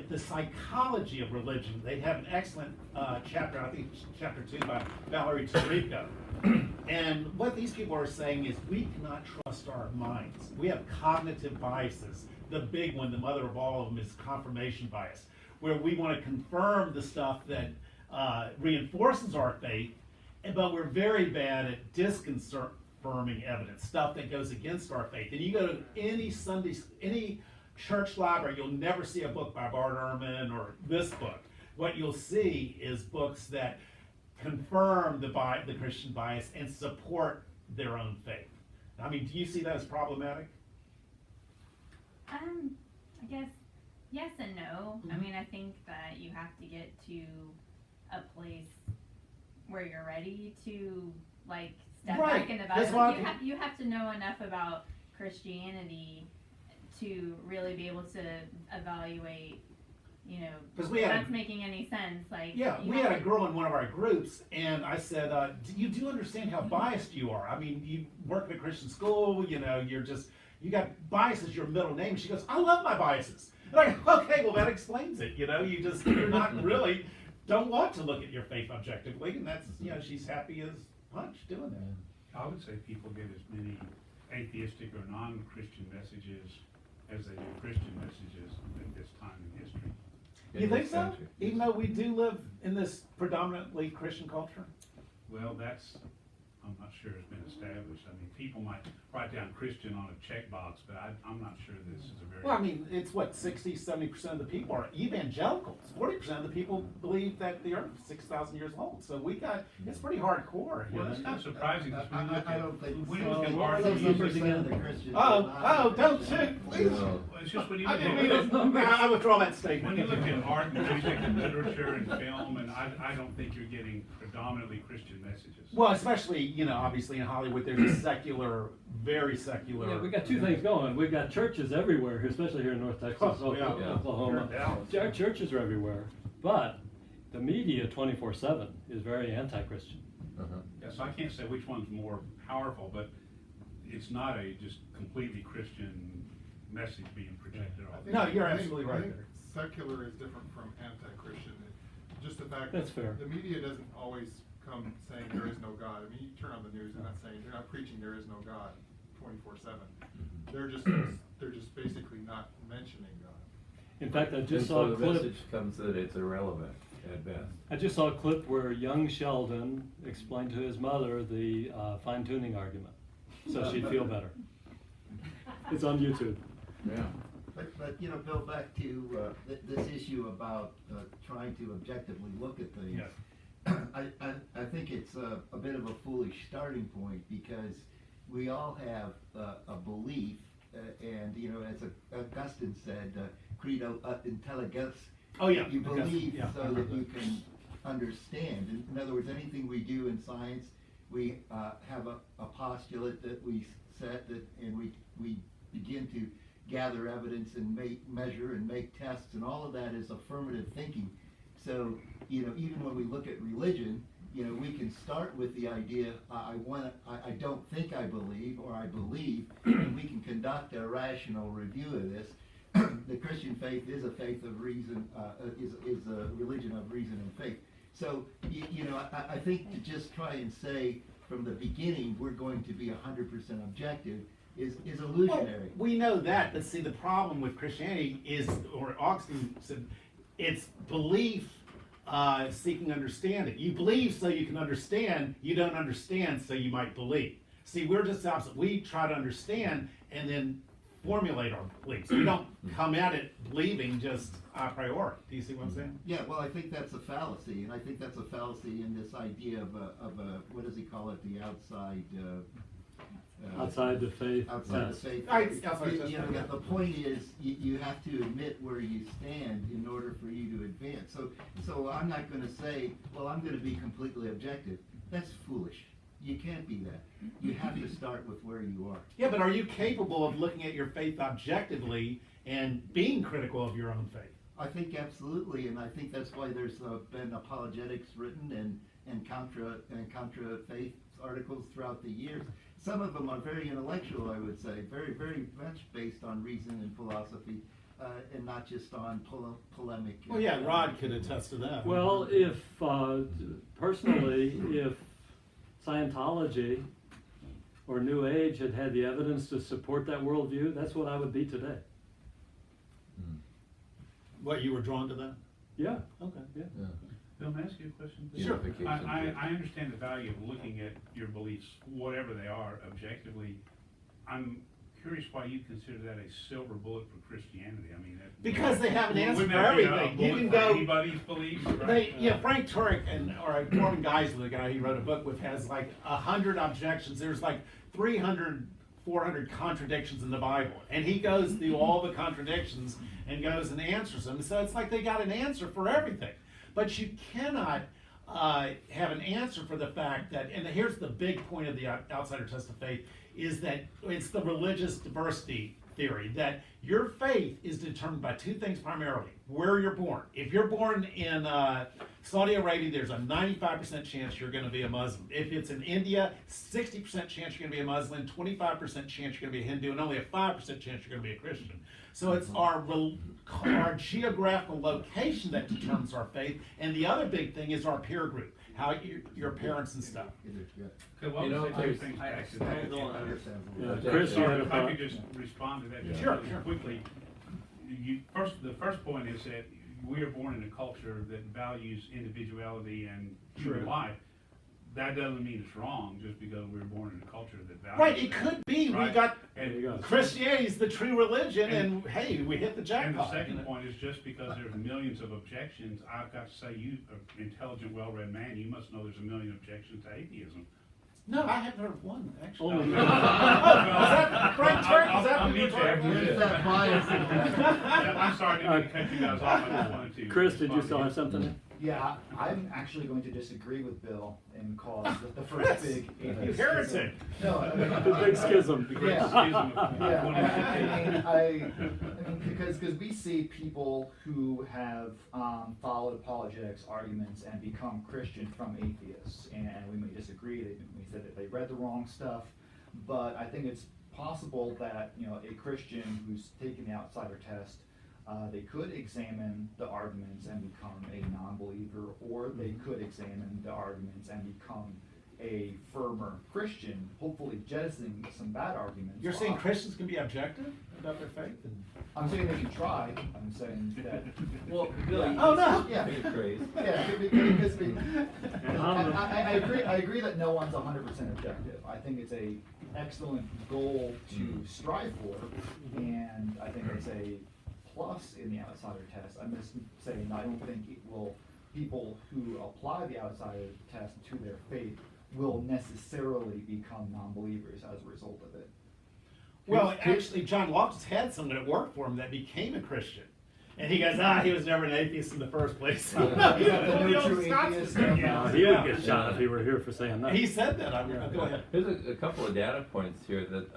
the psychology of religion. They have an excellent chapter, I think it's chapter 2 by Valerie Tarico. And what these people are saying is we cannot trust our minds. We have cognitive biases. The big one, the mother of all of them, is confirmation bias, where we want to confirm the stuff that reinforces our faith, but we're very bad at disconfirming evidence, stuff that goes against our faith. And you go to any church library, you'll never see a book by Bart Ehrman or this book. What you'll see is books that confirm the Christian bias and support their own faith. I mean, do you see that as problematic? I guess yes and no. I mean, I think that you have to get to a place where you're ready to like step back and evaluate. You have to know enough about Christianity to really be able to evaluate, you know, if that's making any sense. Like, yeah, we had a girl in one of our groups, and I said, you do understand how biased you are. I mean, you work in a Christian school, you know, you got bias as your middle name. She goes, I love my biases. And I go, okay, well, that explains it. You know, you're not really, don't want to look at your faith objectively, and that's, you know, she's happy as punch doing that. I would say people get as many atheistic or non-Christian messages as they do Christian messages at this time in history. You think so? Even though we do live in this predominantly Christian culture? Well, I'm not sure it's been established. I mean, people might write down Christian on a checkbox, but I'm not sure this is a very... Well, I mean, it's what, 60, 70% of the people are evangelicals. 40% of the people believe that the earth is 6,000 years old. So it's pretty hardcore. Well, it's not surprising because I don't think when you so. look at All those numbers again, the Christians. Don't shoot, please. Well, it's just when you I look didn't mean it. I withdraw that statement. when you look at art and music and literature and film, and I don't think you're getting predominantly Christian messages. Well, especially, you know, obviously in Hollywood, there's a secular, very secular. Yeah, we got two things going. We've got churches everywhere, especially here in North Texas, Oklahoma. Our churches are everywhere, but the media 24/7 is very anti-Christian. Yeah, so I can't say which one's more powerful, but it's not a just completely Christian message being projected off. No, you're absolutely right I think there. secular is different from anti-Christian. Just the fact That's that fair. the media doesn't always come saying there is no God. I mean, you turn on the news, they're not preaching there is no God 24/7. They're just basically not mentioning God. In fact, I just so saw a the clip. message comes that it's irrelevant at best. I just saw a clip where young Sheldon explained to his mother the fine-tuning argument, so she'd feel better. It's on YouTube. Yeah. But you know, Bill, back to this issue about trying to objectively look at things. Yes. I think it's a bit of a foolish starting point because we all have a belief, and you know, as Augustine said, credo intelligens. Oh, yeah. You believe Yeah. so that you can understand. In other words, anything we do in science, we have a postulate that we set and we begin to gather evidence and measure and make tests, and all of that is affirmative thinking. So, you know, even when we look at religion, you know, we can start with the idea, I don't think I believe, or I believe, and we can conduct a rational review of this. The Christian faith is a faith of reason, is a religion of reason and faith. So, you know, I think to just try and say from the beginning we're going to be 100% objective is illusionary. Well, we know that, but see, the problem with Christianity is, or Augustine said, it's belief seeking understanding. You believe so you can understand, you don't understand so you might believe. See, we're just the opposite. We try to understand and then formulate our beliefs. We don't come at it believing just a priori. Do you see what I'm saying? Yeah, well, I think that's a fallacy, and I think that's a fallacy in this idea of a what does he call it, the outside... Outside the faith. Outside the faith. You know, the point is, you have to admit where you stand in order for you to advance. So I'm not going to say, well, I'm going to be completely objective. That's foolish. You can't be that. You have to start with where you are. Yeah, but are you capable of looking at your faith objectively and being critical of your own faith? I think absolutely, and I think that's why there's been apologetics written and contra faith articles throughout the years. Some of them are very intellectual, I would say, very, very much based on reason and philosophy. and not just on polemic. Well, yeah, Rod could attest to that. Well, if, personally, if Scientology or New Age had had the evidence to support that worldview, that's what I would be today. What, you were drawn to that? Yeah, Okay. yeah. Yeah. Bill, may I ask you a question? Sure. Unification. I understand the value of looking at your beliefs, whatever they are, objectively. I'm curious why you consider that a silver bullet for Christianity. I mean, Because they have an answer wouldn't for that be a everything. You bullet can for go. anybody's beliefs, right? They, yeah, Frank Turek or Norman Geisler, the guy he wrote a book with, has like 100 objections. There's like 300, 400 contradictions in the Bible, and he goes through all the contradictions and goes and answers them. So it's like they got an answer for everything, but you cannot have an answer for the fact that. And here's the big point of the outsider test of faith: is that it's the religious diversity theory, that your faith is determined by two things primarily: where you're born. If you're born in Saudi Arabia, there's a 95% chance you're going to be a Muslim. If it's in India, 60% chance you're going to be a Muslim, 25% chance you're going to be a Hindu, and only a 5% chance you're going to be a Christian. So it's our geographical location that determines our faith, and the other big thing is our peer group, how your parents and stuff. Okay, well, You know, say two there's- things back to I that. don't understand. Yeah, Chris, you had a If I thought? could just respond to that just Sure, really sure. quickly. The first point is that we are born in a culture that values individuality and human True. life. That doesn't mean it's wrong just because we were born in a culture that values Right, it that. could be. We Right? got There you go. Christianity's the true religion, and hey, we hit the And jackpot. the second point is just because there's millions of objections, I've got to say, you, an intelligent, well-read man, you must know there's a million objections to atheism. No, I haven't heard of one, actually. Oh, Oh, no. is that Frank Turk? Is that I'll what you were meet you talking after about? Where's that bias in that? Yeah, I'm sorry, I didn't cut you guys off, I just wanted to. Chris, did you respond to still have something? Yeah, I'm actually going to disagree with Bill and cause the Chris, first big you atheist heretic. schism. No, I mean, The big schism. The great Yeah. schism of Yeah, 2015. I mean, because we see people who have followed apologetics arguments and become Christian from atheists, and we may disagree. We said that they read the wrong stuff, but I think it's possible that a Christian who's taken the outsider test, they could examine the arguments and become a non-believer, or they could examine the arguments and become a firmer Christian, hopefully jettisoning some bad arguments. You're saying off. Christians can be objective about their faith? I'm saying they can try. I'm saying that. Well, Billy. Oh, no. Yeah. Big praise. Yeah, because And how I agree. I agree that no one's 100% objective. I think it's a excellent goal to strive for, and I think it's a plus in the outsider test. I'm just saying I don't think it will. People who apply the outsider test to their faith will necessarily become non-believers as a result of it. Well, actually, John Loftus had someone that worked for him that became a Christian. And he goes, he was never an atheist in the first place. Yeah. The no true atheist. Yeah. he would get shot if he were here for saying that. He said that. Go ahead. Here's a couple of data points here that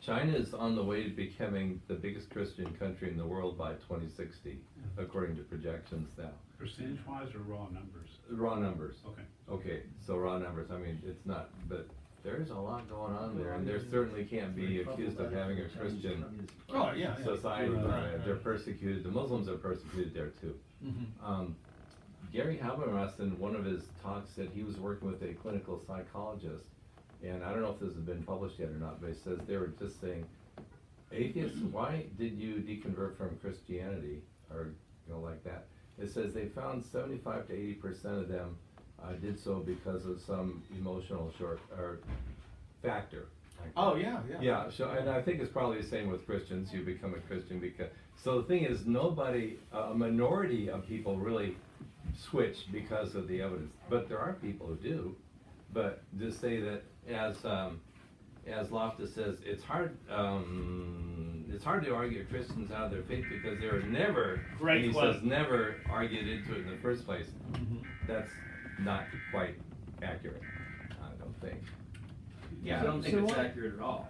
China is on the way to becoming the biggest Christian country in the world by 2060, according to projections now. Percentage-wise or raw numbers? Raw numbers. Okay. Okay, so raw numbers, I mean, it's not, but there's a lot going on there, and there certainly can't be accused of having a Christian Oh, yeah. society. Right. They're persecuted, the Muslims are persecuted there too. Mhm. Gary Habermas in one of his talks said he was working with a clinical psychologist, and I don't know if this has been published yet or not, but he says they were just saying, atheists, why did you deconvert from Christianity, or like that? It says they found 75 to 80% of them did so because of some emotional factor. Oh, yeah. Yeah, so, and I think it's probably the same with Christians. You become a Christian because, so the thing is, a minority of people really switch because of the evidence, but there are people who do. But to say that, as Loftus says, it's hard to argue Christians out of their faith because they were never, Great and he quote. says, never argued into it in the first place. That's not quite accurate, I don't think. Yeah. I don't think it's accurate at all.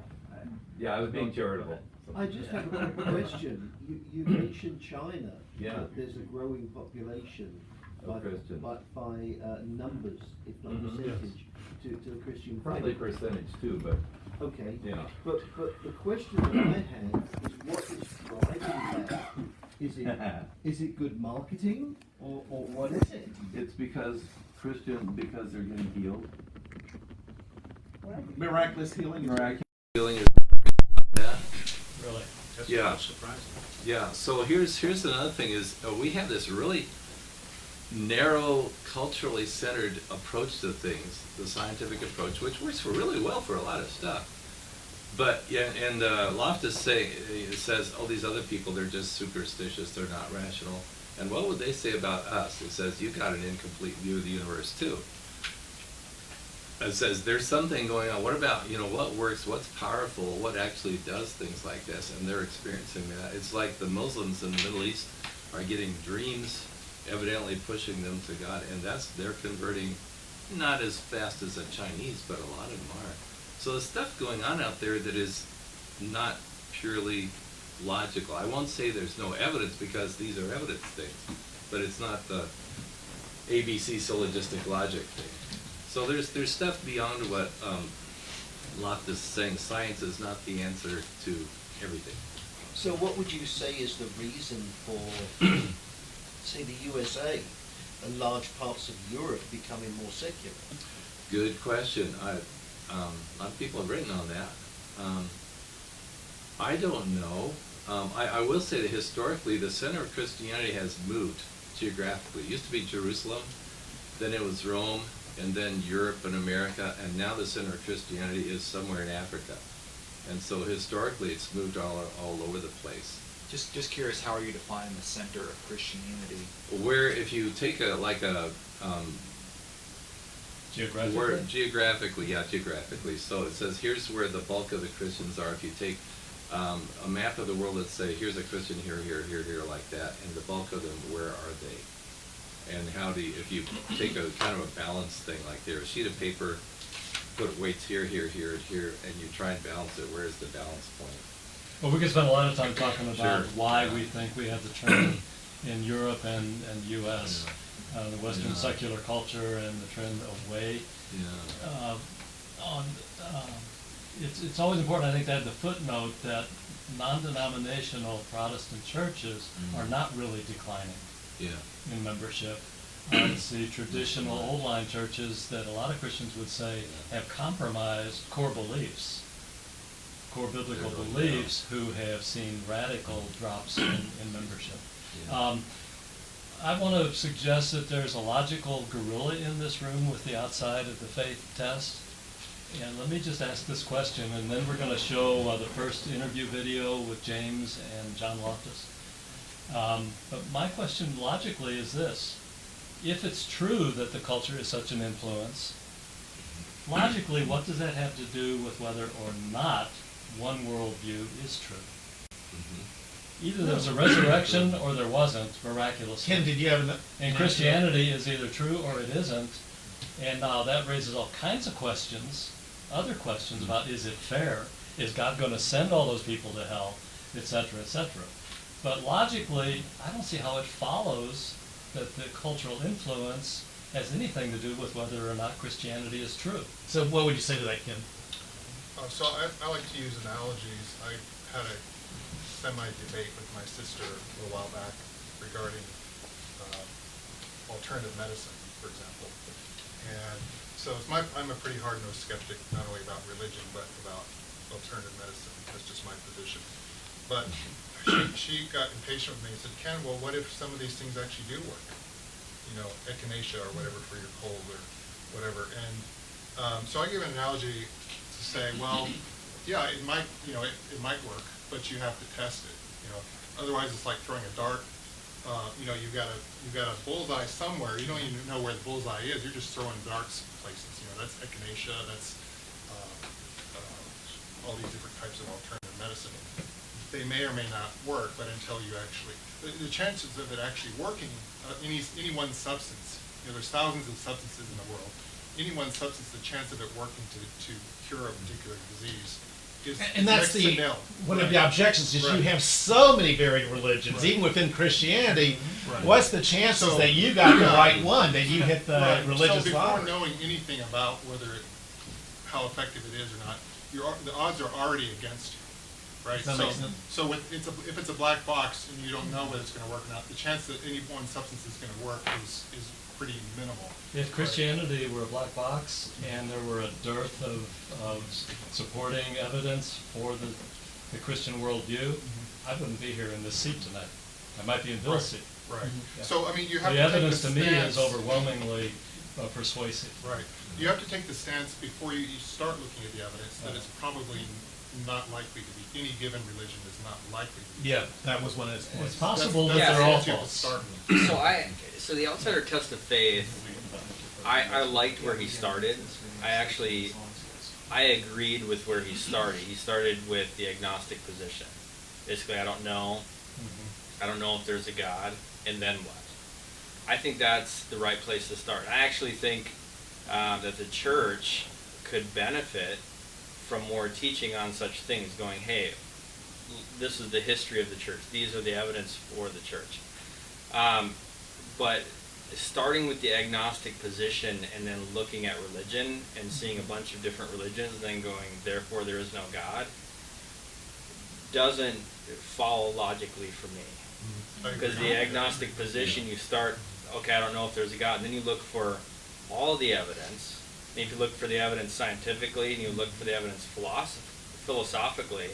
Yeah, I was being charitable. I just have a question. You mentioned China. Yeah. That there's a growing population, Of Christians. but by numbers, if not Mhm. percentage, to the Christian Probably faith. percentage too, but Okay. yeah. But the question that I have is what is driving that? Is it good marketing, or what is it? It's because because they're getting healed. Miraculous healing. Miraculous healing is that. Really? That's Yeah. surprising. Yeah, so here's another thing is, we have this really narrow, culturally centered approach to things, the scientific approach, which works really well for a lot of stuff. But, yeah, and Loftus says, oh, these other people, they're just superstitious, they're not rational. And what would they say about us? It says, you've got an incomplete view of the universe, too. It says, there's something going on. What about, what works, what's powerful, what actually does things like this? And they're experiencing that. It's like the Muslims in the Middle East are getting dreams, evidently pushing them to God, and they're converting not as fast as the Chinese, but a lot of them are. So there's stuff going on out there that is not purely logical. I won't say there's no evidence, because these are evidence things, but it's not the ABC syllogistic logic thing. So there's stuff beyond what Loftus is saying. Science is not the answer to everything. So what would you say is the reason for, say, the USA and large parts of Europe becoming more secular? Good question. A lot of people have written on that. I don't know. I will say that historically, the center of Christianity has moved geographically. It used to be Jerusalem, then it was Rome, and then Europe and America, and now the center of Christianity is somewhere in Africa. And so historically, it's moved all over the place. Just curious, how are you defining the center of Christianity? Where if you take Geographically? geographically. So it says here's where the bulk of the Christians are. If you take a map of the world, let's say here's a Christian here, like that, and the bulk of them, where are they? And if you take a kind of a balanced thing, like there, a sheet of paper, put weights here, and you try and balance it, where's the balance point? Well, we could spend a lot of time talking about Sure. why we think we have the trend in Europe and U.S., the Western Yeah. secular culture and the trend away. Yeah. It's always important, I think, to have the footnote that non-denominational Protestant churches are not really declining Yeah. in membership. It's the traditional old line churches that a lot of Christians would say have compromised core beliefs, core biblical They're going beliefs, who have seen radical drops in membership. Yeah. I want to suggest that there's a logical gorilla in this room with the outside of the faith test. And let me just ask this question, and then we're going to show the first interview video with James and John Loftus. But my question logically is this: if it's true that the culture is such an influence, logically, what does that have to do with whether or not one worldview is true? Either there was a resurrection or there wasn't, miraculously. Ken, did you have And Christianity is either true or it isn't. And now that raises all kinds of questions, other questions about, is it fair? Is God going to send all those people to hell? Et cetera, et cetera. But logically, I don't see how it follows that the cultural influence has anything to do with whether or not Christianity is true. So what would you say to that, Ken? So I like to use analogies. I had a semi-debate with my sister a little while back regarding alternative medicine, for example. And so I'm a pretty hard-nosed skeptic, not only about religion, but about alternative medicine. That's just my position. But she got impatient with me and said, Ken, well, what if some of these things actually do work? Echinacea or whatever for your cold or whatever. And so I give an analogy to say, well, yeah, it might work, but you have to test it. Otherwise it's like throwing a dart. You've got a bullseye somewhere. You don't even know where the bullseye is. You're just throwing darts places. That's echinacea. That's all these different types of alternative medicine. They may or may not work, but until you actually, the chances of it actually working, any one substance, there's thousands of substances in the world. Any one substance, the chance of it working to cure a particular disease is And that's next to nil. one of the objections is Right. you have so many varied religions, Right. even within Christianity. Right. What's the chances So- that you got the Yeah. right one, that you hit the Right. religious So before flower? knowing anything about how effective it is or not, the odds are already against you. right? That makes sense. So if it's a black box and you don't know whether it's gonna work or not, the chance that any one substance is gonna work is pretty minimal. If Christianity were a black box and there were a dearth of supporting evidence for the Christian worldview, I wouldn't be here in this seat tonight. I might be in Bill's seat. Right. Yeah. So, I mean, you have The to take the evidence to me is stance. overwhelmingly persuasive. Right. You have to take the stance before you start looking at the evidence that it's probably not likely to be, any given religion is not likely to be. Yeah, that was one of his points. It's possible That's- that that's they're all what you have to false. start with. So the outsider test of faith, I liked where he started. I agreed with where he started. He started with the agnostic position. Basically, I don't know. I don't know if there's a God, and then what? I think that's the right place to start. I actually think that the church could benefit from more teaching on such things, going, hey, this is the history of the church. These are the evidence for the church. But starting with the agnostic position and then looking at religion and seeing a bunch of different religions and then going, therefore there is no God, doesn't follow logically for me. I agree. Because the agnostic position, you start, okay, I don't know if there's a God, and then you look for all the evidence. And if you look for the evidence scientifically and you look for the evidence philosophically,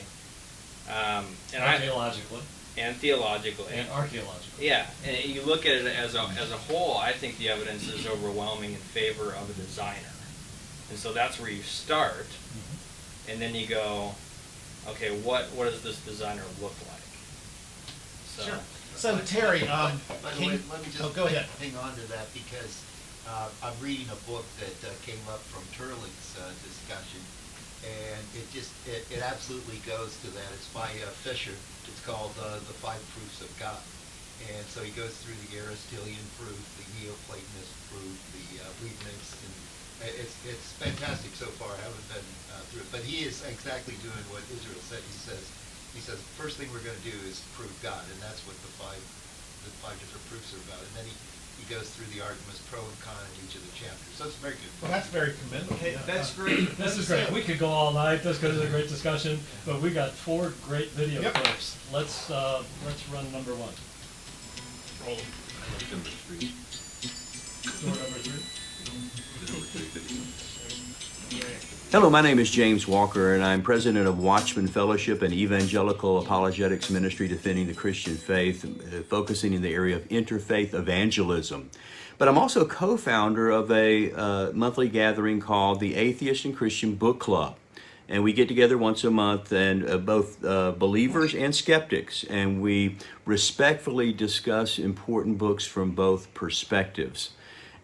and Archaeologically and theologically, and archaeologically. yeah, and you look at it as a whole, I think the evidence is overwhelming in favor of a designer. And so that's where you start, and then you go, okay, what does this designer look like? So, Sure. So Terry, By the can way, you- let me just oh, go ahead. hang on to that because I'm reading a book that came up from Turling's discussion, and it absolutely goes to that. It's by Fisher. It's called The Five Proofs of God. And so he goes through the Aristotelian proof, the Neoplatonist proof, the Leibniz, and it's fantastic so far. I haven't been through it, but he is exactly doing what Israel said. He says first thing we're going to do is prove God, and that's what the five different proofs are about. And then he goes through the arguments pro and con in each of the chapters. So it's very good. Well, that's very commendable. Okay, Yeah. that's great. This is great. We could go all night. This is a great discussion, but we got 4 great video Yep. clips. Let's run number 1. Roll. Door number 3. Hello, my name is James Walker, and I'm president of Watchman Fellowship, an evangelical apologetics ministry defending the Christian faith, focusing in the area of interfaith evangelism. But I'm also co-founder of a monthly gathering called the Atheist and Christian Book Club. And we get together once a month, and both believers and skeptics, and we respectfully discuss important books from both perspectives.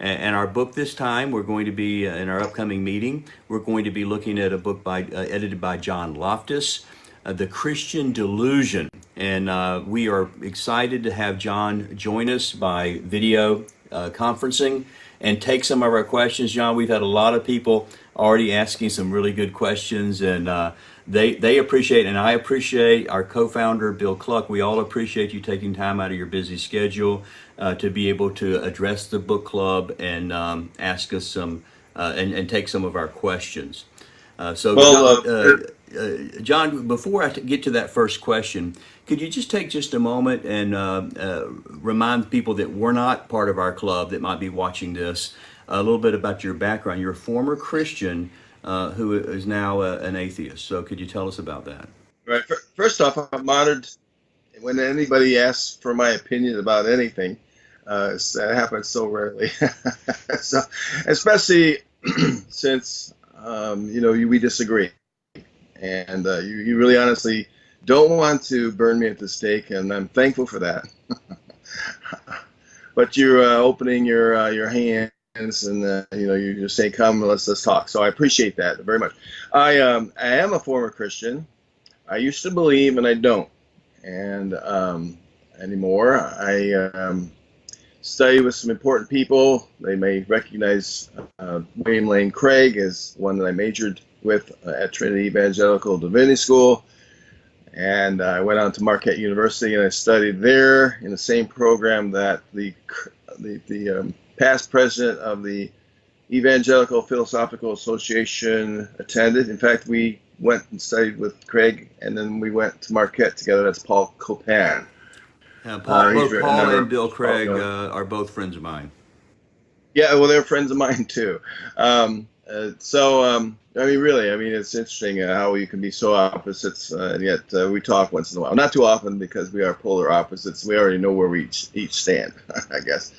And our book this time, we're going to be, in our upcoming meeting, we're going to be looking at a book edited by John Loftus, The Christian Delusion. And we are excited to have John join us by video conferencing and take some of our questions. John, we've had a lot of people already asking some really good questions, and they appreciate, and I appreciate our co-founder, Bill Cluck. We all appreciate you taking time out of your busy schedule to be able to address the book club and ask us some, and take some of our questions. John, before I get to that first question, could you just take just a moment and remind people that we're not part of our club that might be watching this a little bit about your background? You're a former Christian who is now an atheist. So could you tell us about that? Right. First off, I'm honored when anybody asks for my opinion about anything. That happens so rarely. So, especially since we disagree, and you really honestly don't want to burn me at the stake, and I'm thankful for that. But you're opening your hands, and you're just saying, "Come, let's talk." So I appreciate that very much. I am a former Christian. I used to believe, and I don't, and anymore. I study with some important people. They may recognize William Lane Craig as one that I majored with at Trinity Evangelical Divinity School. And I went on to Marquette University, and I studied there in the same program that the past president of the Evangelical Philosophical Association attended. In fact, we went and studied with Craig, and then we went to Marquette together. That's Paul Copan. Paul, He's both written a Paul number and of- Bill Craig Oh, are both friends of mine. yeah, well, they're friends of mine too. I mean, really, I mean, it's interesting how you can be so opposites, and yet we talk once in a while. Not too often because we are polar opposites. We already know where we each stand, I guess.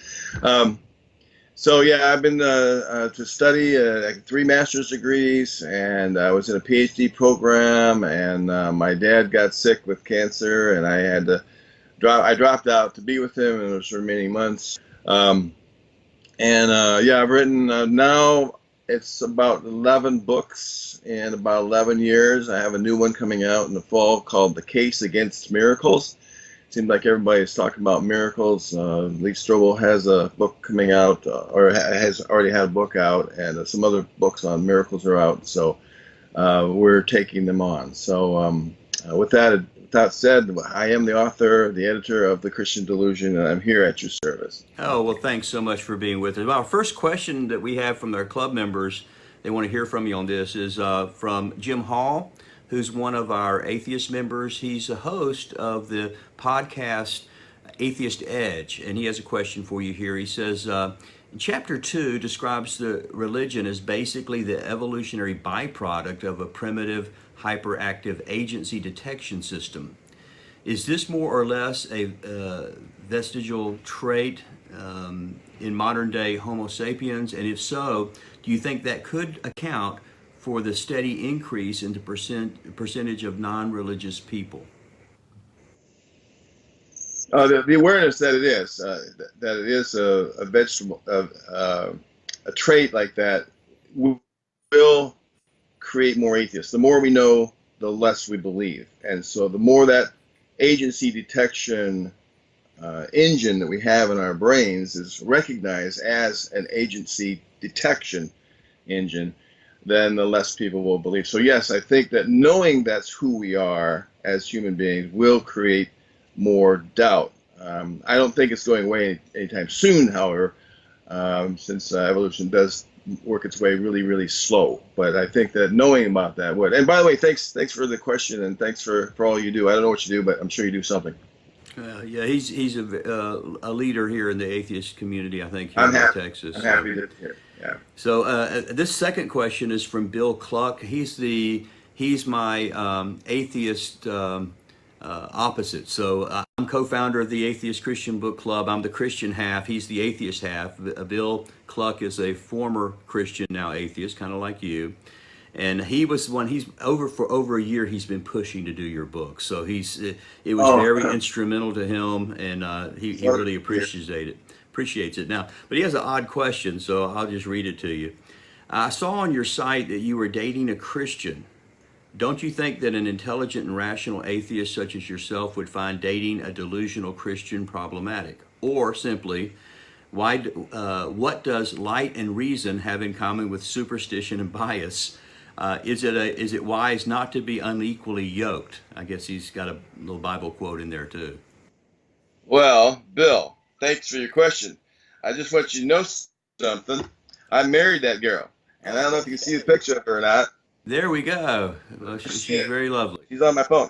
So yeah, I've been to study 3 master's degrees, and I was in a PhD program, and my dad got sick with cancer, and I had to I dropped out to be with him in those remaining months. Yeah, I've written now it's about 11 books in about 11 years. I have a new one coming out in the fall called The Case Against Miracles. Seems like everybody's talking about miracles. Lee Strobel has a book coming out, or has already had a book out, and some other books on miracles are out. So we're taking them on. So with that said, I am the author, the editor of The Christian Delusion, and I'm here at your service. Oh, well, thanks so much for being with us. Well, our first question that we have from our club members, they want to hear from you on this, is from Jim Hall, who's one of our atheist members. He's a host of the podcast Atheist Edge, and he has a question for you here. He says, Chapter 2 describes the religion as basically the evolutionary byproduct of a primitive, hyperactive agency detection system. Is this more or less a vestigial trait in modern day Homo sapiens? And if so, do you think that could account for the steady increase in the percentage of non-religious people? The awareness that it is a vegetable, a trait like that will create more atheists. The more we know, the less we believe. And so the more that agency detection engine that we have in our brains is recognized as an agency detection engine, then the less people will believe. So yes, I think that knowing that's who we are as human beings will create more doubt. I don't think it's going away anytime soon, however, since evolution does work its way really, really slow. But I think that knowing about that would. And by the way, thanks for the question, and thanks for all you do. I don't know what you do, but I'm sure you do something. Yeah, he's a leader here in the atheist community, I think, here I'm in happy. Texas. I'm happy to hear. Yeah. So this second question is from Bill Cluck. He's my atheist opposite. So I'm co-founder of the Atheist Christian Book Club. I'm the Christian half. He's the atheist half. Bill Cluck is a former Christian, now atheist, kind of like you. And he was one. He's for over a year. He's been pushing to do your book. So it was very instrumental to him, and he really appreciates it now. But he has an odd question, so I'll just read it to you. I saw on your site that you were dating a Christian. Don't you think that an intelligent and rational atheist such as yourself would find dating a delusional Christian problematic? Or simply, what does light and reason have in common with superstition and bias? Is it wise not to be unequally yoked? I guess he's got a little Bible quote in there too. Well, Bill, thanks for your question. I just want you to know something. I married that girl, and I don't know if you can see the picture of her or not. There we go. Well, she's very lovely. She's on my phone.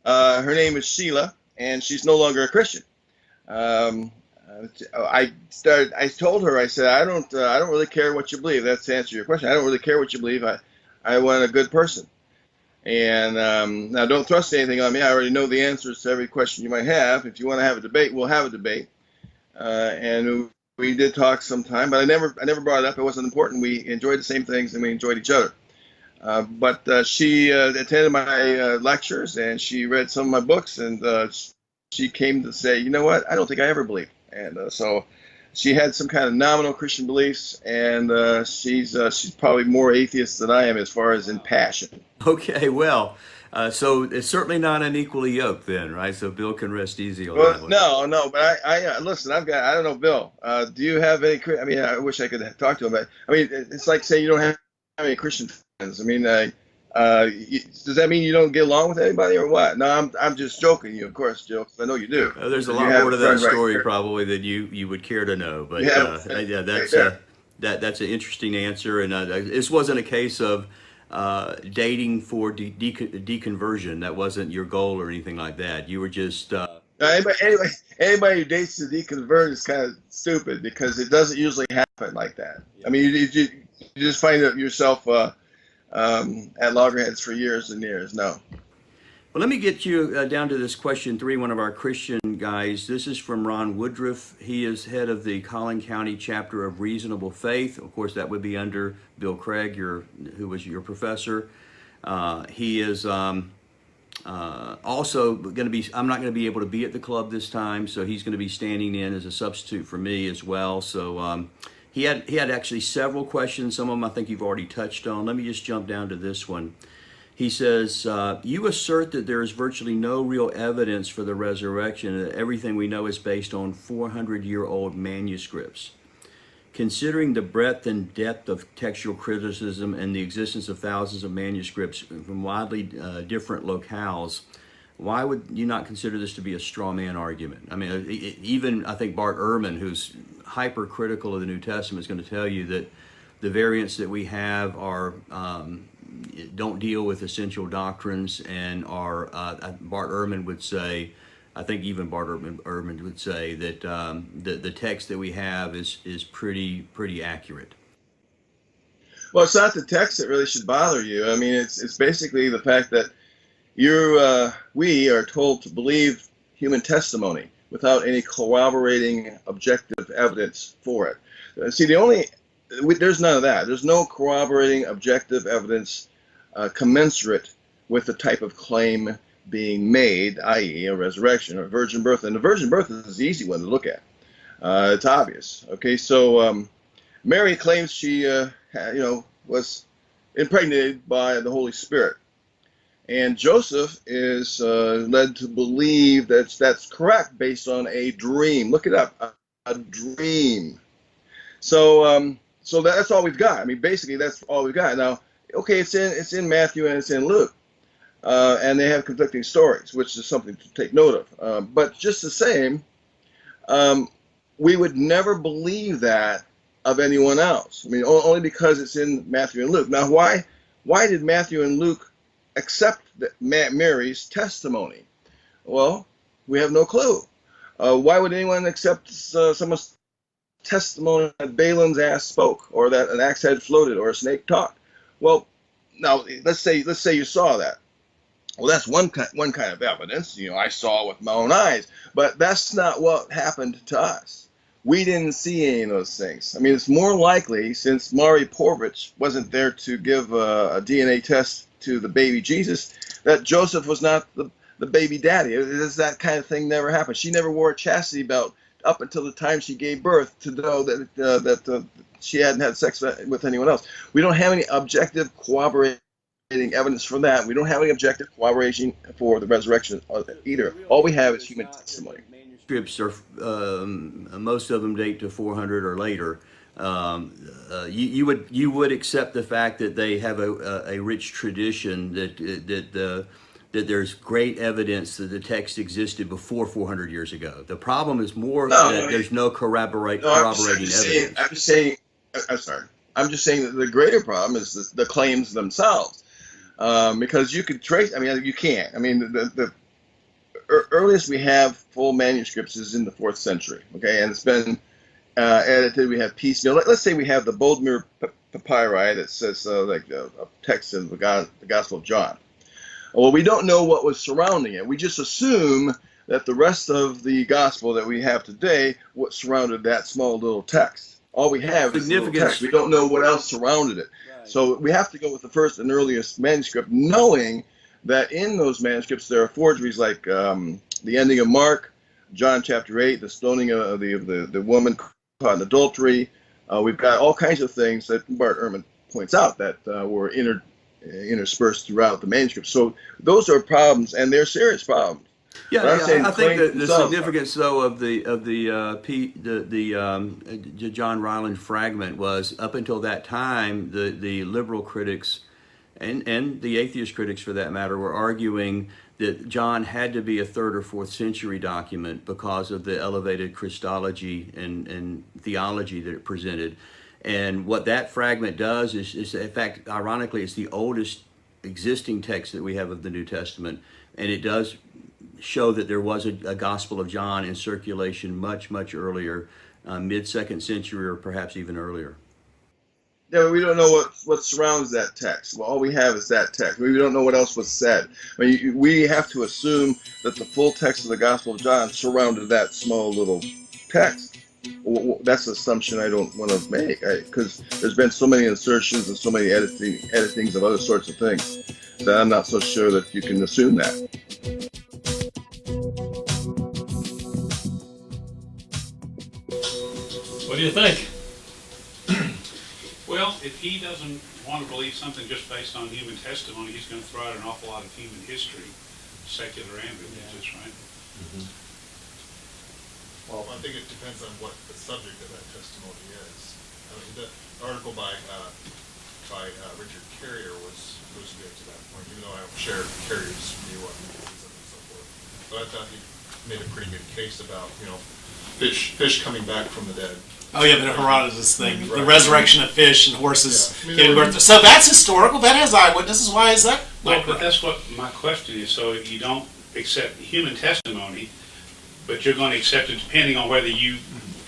Her name is Sheila, and she's no longer a Christian. I told her, I said, I don't really care what you believe. That's to answer your question. I don't really care what you believe. I want a good person. And now don't thrust anything on me. I already know the answers to every question you might have. If you want to have a debate, we'll have a debate. And we did talk sometime, but I never brought it up. It wasn't important. We enjoyed the same things, and we enjoyed each other. But she attended my lectures, and she read some of my books, and she came to say, you know what, I don't think I ever believed. And so she had some kind of nominal Christian beliefs, and she's probably more atheist than I am as far as in passion. Okay, well, so it's certainly not unequally yoked then, right? So Bill can rest easy on that one. No, but I listen, I don't know, Bill, do you have any, I mean, I wish I could talk to him, but I mean, it's like saying you don't have any Christian friends. I mean, does that mean you don't get along with anybody or what? No, I'm just joking you, of course, Joe, 'cause I know you do. There's a lot more to that story probably than you would care to know, but yeah, that's an interesting answer, and this wasn't a case of dating for deconversion. That wasn't your goal or anything like that. You were just Anybody who dates to deconvert is kind of stupid because it doesn't usually happen like that. I mean, you just find yourself at loggerheads for years and years. No. Well, let me get you down to this question 3, one of our Christian guys. This is from Ron Woodruff. He is head of the Collin County chapter of Reasonable Faith. Of course, that would be under Bill Craig, who was your professor. He is also going to be, I'm not going to be able to be at the club this time, so he's going to be standing in as a substitute for me as well. So he had actually several questions. Some of them I think you've already touched on. Let me just jump down to this one. He says, you assert that there is virtually no real evidence for the resurrection, and that everything we know is based on 400-year-old manuscripts. Considering the breadth and depth of textual criticism and the existence of thousands of manuscripts from widely different locales, why would you not consider this to be a straw man argument? I mean, even I think Bart Ehrman, who's hypercritical of the New Testament, is going to tell you that the variants that we have are don't deal with essential doctrines and are, Bart Ehrman would say, I think even Bart Ehrman would say that the text that we have is pretty accurate. Well, it's not the text that really should bother you. I mean, it's basically the fact that we are told to believe human testimony without any corroborating objective evidence for it. See, there's none of that. There's no corroborating objective evidence commensurate with the type of claim being made, i.e. a resurrection or a virgin birth. And the virgin birth is the easy one to look at. It's obvious. Okay, so Mary claims she was impregnated by the Holy Spirit. And Joseph is led to believe that that's correct based on a dream. Look it up, a dream. So that's all we've got. I mean, basically, that's all we've got. Now, okay, it's in Matthew and it's in Luke, and they have conflicting stories, which is something to take note of. But just the same, we would never believe that of anyone else. I mean, only because it's in Matthew and Luke. Now, why did Matthew and Luke accept Mary's testimony? Well, we have no clue. Why would anyone accept someone's testimony that Balaam's ass spoke, or that an axe head floated, or a snake talked? Well, now let's say you saw that. Well, that's one kind of evidence. I saw with my own eyes, but that's not what happened to us. We didn't see any of those things. I mean, it's more likely, since Mari Povich wasn't there to give a DNA test to the baby Jesus, that Joseph was not the baby daddy. That kind of thing never happened. She never wore a chastity belt up until the time she gave birth to know that she hadn't had sex with anyone else. We don't have any objective corroborating evidence for that. We don't have any objective corroboration for the resurrection either. All we have is human testimony. Manuscripts are most of them date to 400 or later. You would accept the fact that they have a rich tradition, that there's great evidence that the text existed before 400 years ago. The problem is that there's no corroborating evidence. I'm just saying that the greater problem is the claims themselves, because you could trace. I mean, you can't. I mean, the earliest we have full manuscripts is in the 4th century. Okay, and it's been edited. We have piecemeal. Let's say we have the Bodmer papyri that says a text in the Gospel of John. Well, we don't know what was surrounding it. We just assume that the rest of the gospel that we have today, what surrounded that small little text. All we have is little text. We don't know what else surrounded it. Right. So we have to go with the first and earliest manuscript, knowing that in those manuscripts there are forgeries like the ending of Mark, John chapter 8, the stoning of the woman caught in adultery. We've got all kinds of things that Bart Ehrman points out that were interspersed throughout the manuscript. So those are problems, and they're serious problems. Yeah, I think that the significance, though, of the John Ryland fragment was, up until that time, the liberal critics and the atheist critics, for that matter, were arguing that John had to be a 3rd or 4th century document because of the elevated Christology and theology that it presented. And what that fragment does is in fact, ironically, it's the oldest existing text that we have of the New Testament, and it does show that there was a Gospel of John in circulation much, much earlier, mid-2nd century or perhaps even earlier. Yeah, but we don't know what surrounds that text. Well, all we have is that text. We don't know what else was said. I mean, we have to assume that the full text of the Gospel of John surrounded that small little text. That's an assumption I don't want to make, because there's been so many insertions and so many editings of other sorts of things that I'm not so sure that you can assume that. What do you think? Well, if he doesn't want to believe something just based on human testimony, he's going to throw out an awful lot of human history, secular and religious, right? Mm-hmm. Well, I think it depends on what the subject of that testimony is. I mean, the article by Richard Carrier was good to that point, even though I don't share Carrier's view on atheism and so forth. But I thought he made a pretty good case about, fish coming back from the dead. Oh yeah, the Herodotus thing, the Right. resurrection of fish and horses Yeah. giving birth. So that's historical. That has eyewitnesses. Why is that? Well, but that's what my question is. So if you don't accept human testimony, but you're going to accept it depending on whether you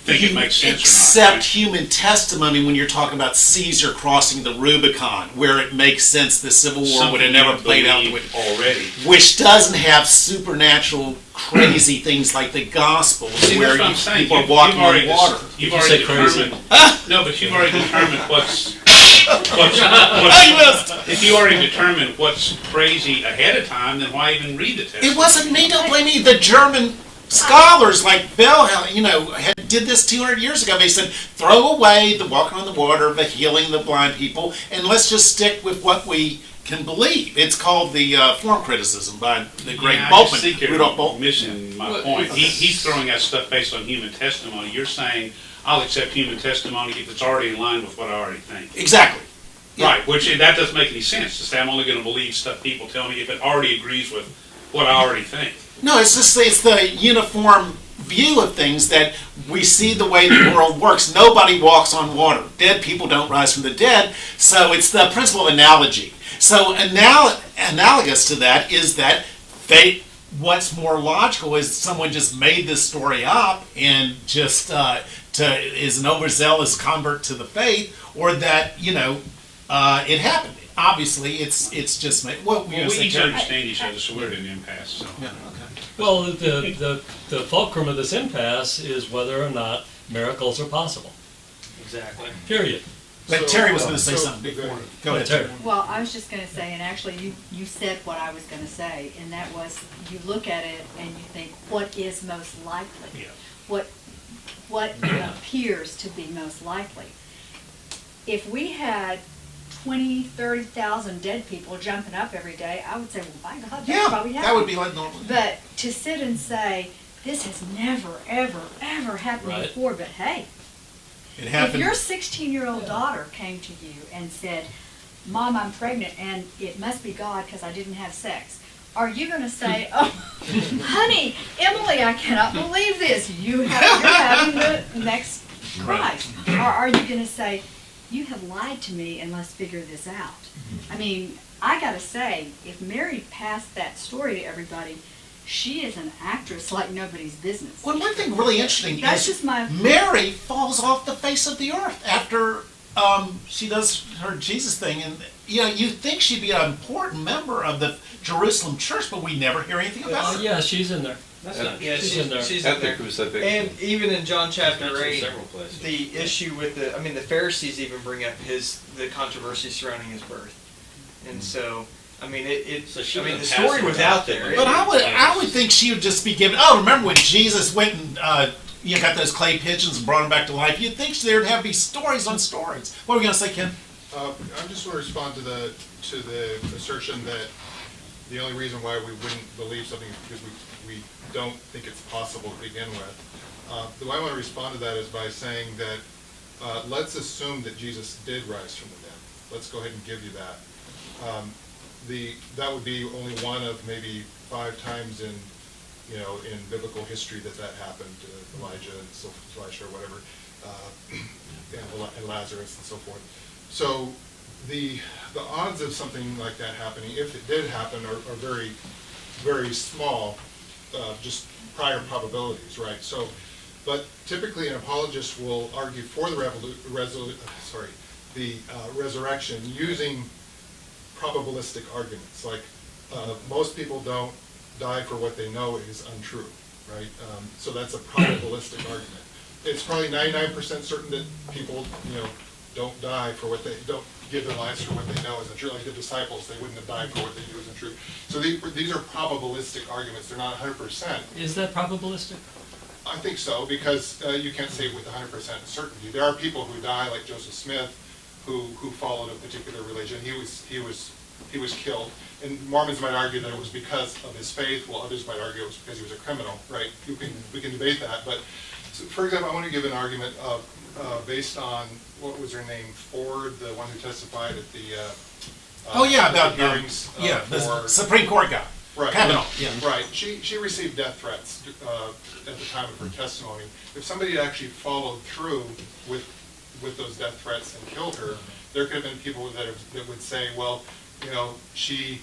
think it makes sense or not. Accept human testimony when you're talking about Caesar crossing the Rubicon, where it makes sense the Civil War would have never played out the way, already. which doesn't have supernatural, crazy things like the Gospels, See, where that's what I'm saying. people are walking on water. You've You already say crazy. determined. No, but you've already determined what's I missed. if you already determined what's crazy ahead of time, then why even read the text? It wasn't me. Don't blame me. The German scholars like Bell, did this 200 years ago. They said, throw away the walking on the water, the healing the blind people, and let's just stick with what we can believe. It's called the form criticism by the great I just think Bultmann, you're Rudolf Bultmann. missing my point. He's throwing out stuff based on human testimony. You're saying, I'll accept human testimony if it's already in line with what I already think. Exactly. Right, which that doesn't make any sense to say I'm only going to believe stuff people tell me if it already agrees with what I already think. No, it's the uniform view of things that we see the way the world works. Nobody walks on water. Dead people don't rise from the dead. So it's the principle of analogy. So analogous to that is that what's more logical is someone just made this story up and just is an overzealous convert to the faith, or that it happened. Obviously, it's just made. Well, we each understand each other, so we're at an impasse. So. Yeah. Okay. Well, the fulcrum of this impasse is whether or not miracles are possible. Exactly. Period. But Terry was going to say something before. Go ahead, Terry. Well, I was just going to say, and actually you said what I was going to say, and that was you look at it and you think, what is most likely? Yeah. What appears to be most likely? If we had 20, 30,000 dead people jumping up every day, I would say, well, my God, that's probably happening. That would be like normal. But to sit and say, this has never, ever, ever happened Right. before, but hey, It happened. if your 16-year-old daughter came to you and said, Mom, I'm pregnant and it must be God because I didn't have sex, are you going to say, oh, honey, Emily, I cannot believe this. You're having the next Christ. Or are you going to say, you have lied to me and let's figure this out? I mean, I got to say, if Mary passed that story to everybody, she is an actress like nobody's business. Well, one thing really interesting That's is just my Mary falls off the face of the earth after she does her Jesus thing, and you think she'd be an important member of the Jerusalem church, but we never hear anything about her. Yeah, she's in there. Yeah, She's in there. She's At in the there. crucifixion. And even in John chapter Mentioned 8, several places. the issue with the Pharisees even bring up the controversy surrounding his birth. And so, So she the would've story passed was it out out there. there. But I would think she would just be given. Oh, remember when Jesus went and got those clay pigeons and brought them back to life? You'd think there'd have be stories on stories. What are we gonna say, Ken? I just want to respond to the assertion that the only reason why we wouldn't believe something is because we don't think it's possible to begin with. The way I want to respond to that is by saying that let's assume that Jesus did rise from the dead. Let's go ahead and give you that. That would be only one of maybe 5 times in biblical history that happened to Elijah and Elisha or whatever. and Lazarus and so forth. So the odds of something like that happening, if it did happen, are very, very small, just prior probabilities, right? So, but typically an apologist will argue for the resurrection using probabilistic arguments. Like most people don't die for what they know is untrue, right? So that's a probabilistic argument. It's probably 99% certain that people, don't die for what they don't give their lives for what they know is untrue. Like the disciples, they wouldn't have died for what they knew isn't true. So these are probabilistic arguments. They're not 100%. Is that probabilistic? I think so, because you can't say with 100% certainty. There are people who die, like Joseph Smith, who followed a particular religion. He was killed. And Mormons might argue that it was because of his faith, while others might argue it was because he was a criminal, right? We can debate that. But so for example, I want to give an argument based on, what was her name, Ford, the one who testified at the about hearings the for Supreme Court guy. Right. Kavanaugh. Yeah. Right. She received death threats at the time of her testimony. If somebody had actually followed through with those death threats and killed her, there could have been people that would say, well, she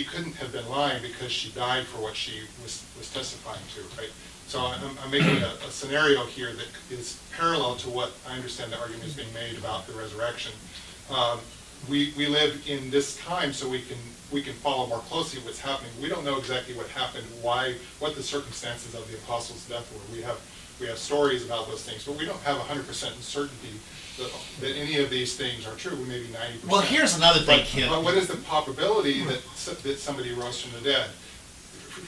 couldn't have been lying because she died for what she was testifying to, right? So I'm making a scenario here that is parallel to what I understand the argument is being made about the resurrection. We live in this time, so we can follow more closely what's happening. We don't know exactly what happened, what the circumstances of the apostles' death were. We have stories about those things, but we don't have 100% certainty that any of these things are true. We may be 90%. Well, here's another thing, Kim. But what is the probability that somebody rose from the dead?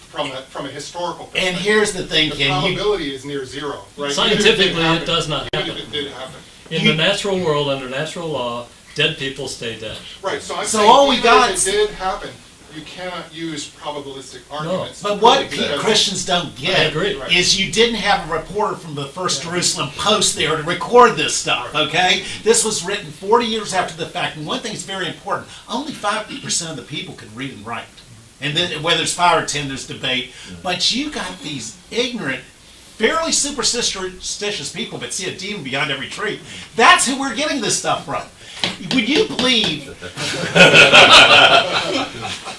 From a historical perspective. And here's the thing, the Ken. probability is near zero, right? Scientifically, it does not Even happen. if it did happen. In the natural world, under natural law, dead people stay dead. Right, so I'm So saying all we even got if it did happen, you cannot use probabilistic arguments. But what because- Christians don't I get agree. is you didn't have a reporter from the First Jerusalem Post there to record this stuff, okay? This was written 40 years after the fact, and one thing is very important, only 5% of the people can read and write. And then whether it's 5 or 10, there's debate. But you got these ignorant, fairly superstitious people that see a demon beyond every tree. That's who we're getting this stuff from. Would you believe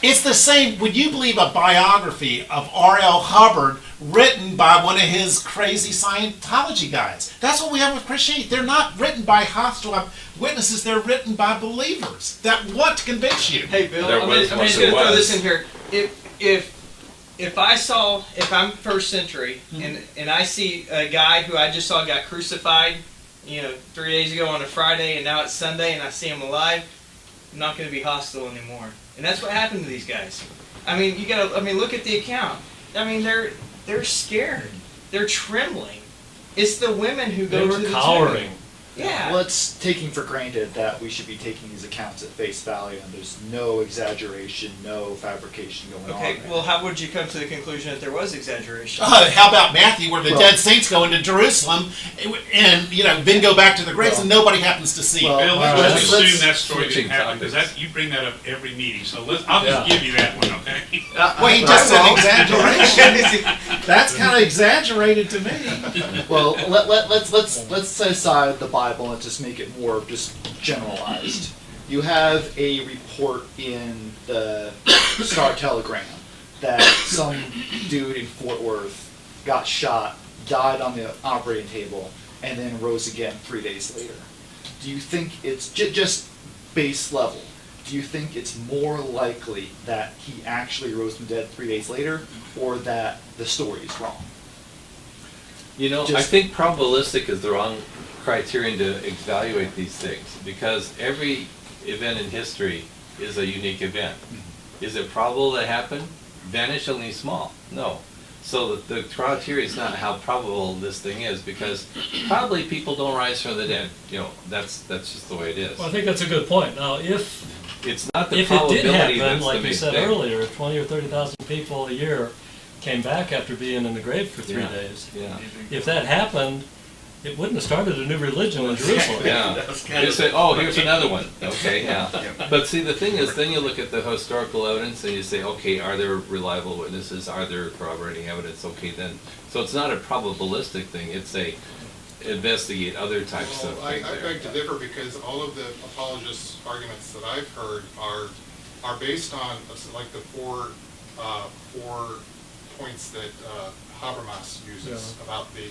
it's the same? Would you believe a biography of R.L. Hubbard written by one of his crazy Scientology guys? That's what we have with Christianity. They're not written by hostile witnesses. They're written by believers that want to convince you. Hey, Bill, There I'm was just once going to there throw was. this in here. If I'm first century and I see a guy who I just saw got crucified, 3 days ago on a Friday, and now it's Sunday, and I see him alive, I'm not going to be hostile anymore. And that's what happened to these guys. I mean, look at the account. I mean, they're scared. They're trembling. It's the women who They go were to the cowering. tomb. Yeah. Well, it's taking for granted that we should be taking these accounts at face value, and there's no exaggeration, no fabrication going on. Okay, right well, now. how would you come to the conclusion that there was exaggeration? How about Matthew, where the Well- dead saints go into Jerusalem and then go back to the graves and nobody happens to see Well, it? Bill, all right, let's let's- assume that story switching didn't happen, because topics. you bring that up every meeting, so I'll just Yeah. give you that one, okay? Well, he just said exaggeration. That's kind of exaggerated to me. Well, let's set aside the Bible and just make it more just generalized. You have a report in the Star Telegram that some dude in Fort Worth got shot, died on the operating table, and then rose again 3 days later. Do you think it's just base level? Do you think it's more likely that he actually rose from the dead 3 days later, or that the story is wrong? I Just- think probabilistic is the wrong criterion to evaluate these things, because every event in history is a unique event. Is it probable that happened? Vanishingly small. No. So the criteria is not how probable this thing is, because probably people don't rise from the dead. That's just the way it is. Well, I think that's a good point. Now, if It's not the it did probability happen, that's the like you main said thing. earlier, if 20 or 30,000 people a year came back after being in the grave for 3 Yeah. days, Yeah. if that happened, it wouldn't have started a new religion in Jerusalem. Yeah. You say, oh, here's another one. Okay, yeah. But see, the thing is, then you look at the historical evidence and you say, okay, are there reliable witnesses? Are there corroborating evidence? Okay, then. So it's not a probabilistic thing. It's investigate other types of I things there. beg to differ, because all of the apologists' arguments that I've heard are based on, like the four points that Habermas uses about the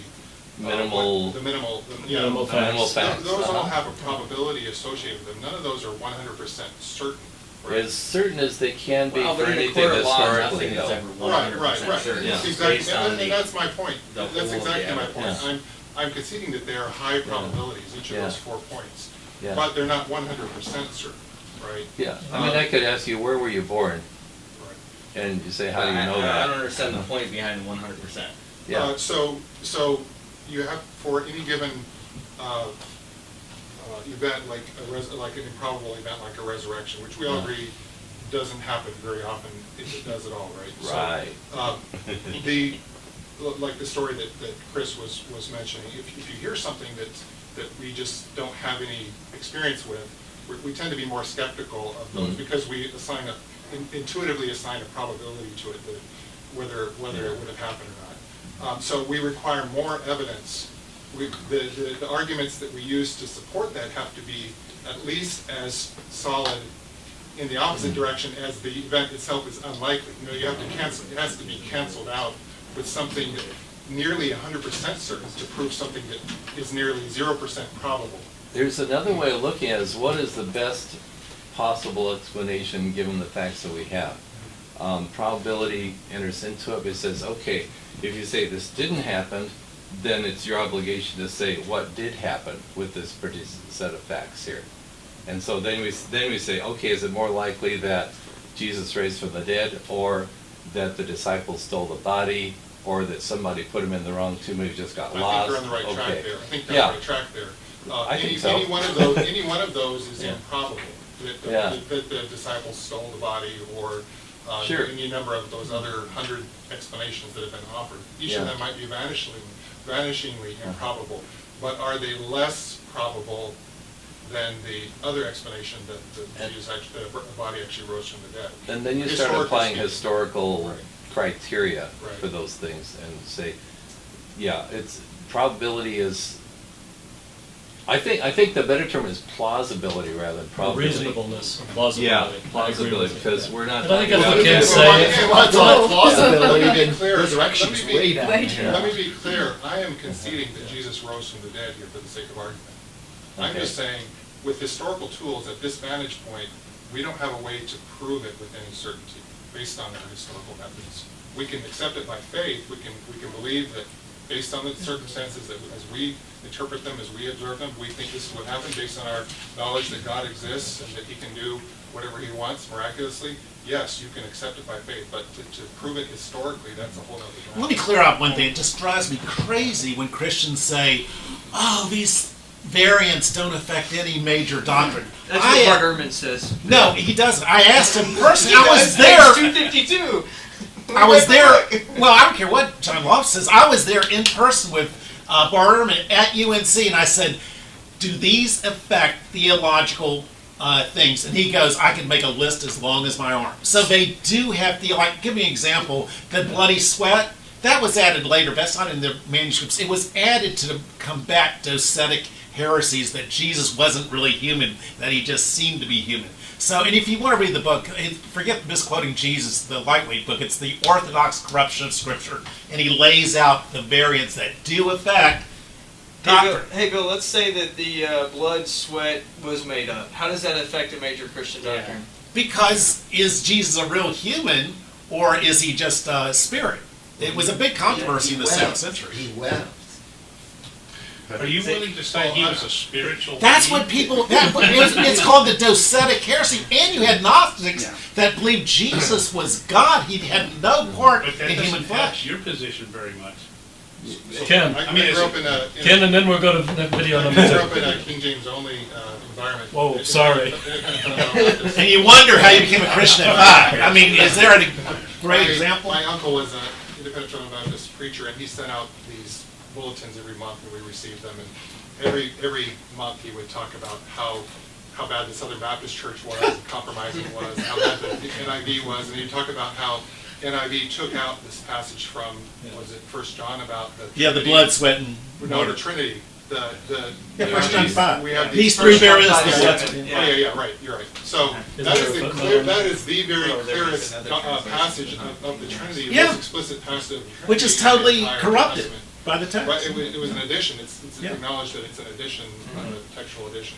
Minimal- the minimal, Minimal facts. Those all have a probability associated with them. None of those are 100% certain. Right? As certain as they can be Well, for but in a anything court of law, historically nothing is held. ever 100% certain. Yeah. Exactly, Based on and that's my point. the That's whole of the exactly my point. evidence. I'm conceding that they are high probabilities, each of Yeah. those 4 points, Yeah. but they're not 100% certain, right? Yeah, I mean, I could ask you, where were you born? And you say, how do you know I that? don't understand the point behind 100%. Yeah. So you have, for any given event, like like an improbable event like a resurrection, which we all agree doesn't happen very often, if it does at all, right? Right. So, like the story that Chris was mentioning, if you hear something that we just don't have any experience with, we tend to be more skeptical of those, because we intuitively assign a probability to it, that whether it would have happened or not. So we require more evidence. The arguments that we use to support that have to be at least as solid in the opposite direction as the event itself is unlikely. You have to cancel. It has to be canceled out with something that nearly 100% certain to prove something that is nearly 0% probable. There's another way of looking at it, is what is the best possible explanation given the facts that we have? Probability enters into it, but it says, okay, if you say this didn't happen, then it's your obligation to say what did happen with this particular set of facts here. And so then we say, okay, is it more likely that Jesus raised from the dead, or that the disciples stole the body, or that somebody put him in the wrong tomb and he just got lost? I think you're on the right track Okay. there. I think you're on the right track there. I think so. Any one of those is improbable. That the disciples stole the body, or Sure. any number of those other 100 explanations that have been offered. Each of them might be vanishingly improbable, but are they less probable than the other explanation that the body actually rose from the dead? And then you start Historically applying speaking. historical criteria Right. for those things and say, yeah, it's probability is. I think the better term is plausibility rather than probability. Reasonableness, plausibility. Yeah, I agree plausibility, with you. because we're not. And I think talking that's what about- Ken say. Well, well, plausibility, Let me be then clear. resurrection's Let me be- way down. Let me be clear, I am conceding that Jesus rose from the dead here for the sake of argument. I'm Okay. just saying, with historical tools at this vantage point, we don't have a way to prove it with any certainty based on our historical methods. We can accept it by faith, we can believe that based on the circumstances that as we interpret them, as we observe them, we think this is what happened based on our knowledge that God exists and that he can do whatever he wants miraculously. Yes, you can accept it by faith, but to prove it historically, that's a whole other thing. Let me clear up one thing. It just drives me crazy when Christians say, oh, these variants don't affect any major doctrine. That's what Bart Ehrman says. No, he doesn't. I asked him personally. He I was does, there. page 252. I was there. Well, I don't care what John Loftus says. I was there in person with Bart Ehrman at UNC, and I said, do these affect theological things? And he goes, I can make a list as long as my arm. So they do have give me an example. The bloody sweat, that was added later. That's not in the manuscripts. It was added to combat docetic heresies that Jesus wasn't really human, that he just seemed to be human. So, and if you want to read the book, forget misquoting Jesus, the lightweight book. It's the orthodox corruption of Scripture, and he lays out the variants that do affect doctrine. Hey Bill, let's say that the blood sweat was made up. How does that affect a major Christian doctrine? Because is Jesus a real human, or is he just a spirit? It was a big controversy in the 7th century. He wept. Are you willing to say he was a spiritual That's being? what people. It's called the docetic heresy, and you had Gnostics that believed Jesus was God. He had no part But that in human doesn't flesh. match your position very much. Ken, I mean, grew up in a Ken, and then we'll go to video number I grew up 2. in a King James only environment. Whoa, sorry. And you wonder how you became a Christian at 5. I mean, is there a great example? My uncle was an independent Southern Baptist preacher, and he sent out these bulletins every month, and we received them. And every month he would talk about how bad the Southern Baptist Church was, how compromising it was, how bad the NIV was, and he'd talk about how NIV took out this passage from, was it 1 John about the Yeah, the blood, sweat, and no, water. the Trinity. we First have John these- 5. we have He's these through first there John is the 5, censor. yeah, right, you're right. So Is that there is a the footnote clear, on that that? is the very Oh, there is clearest another passage of the Trinity, the Yeah. most explicit passage of the Trinity. Which is in the totally entire corrupted Testament. by the text. Right, it was an addition, it's Yeah. acknowledged that it's an addition, a textual addition.